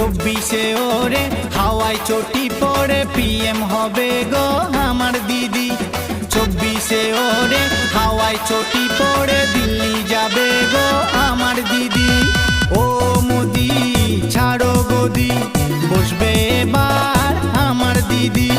24-এ ওরে হাওয়ায় চটি পড়ে পিএম হবে গো আমার দিদি। 24-এ ওরে হাওয়ায় চটি পড়ে দিল্লি যাবে গো আমার দিদি। ও মোদি ছাড়ো গদি, বসবে এবার আমার দিদি।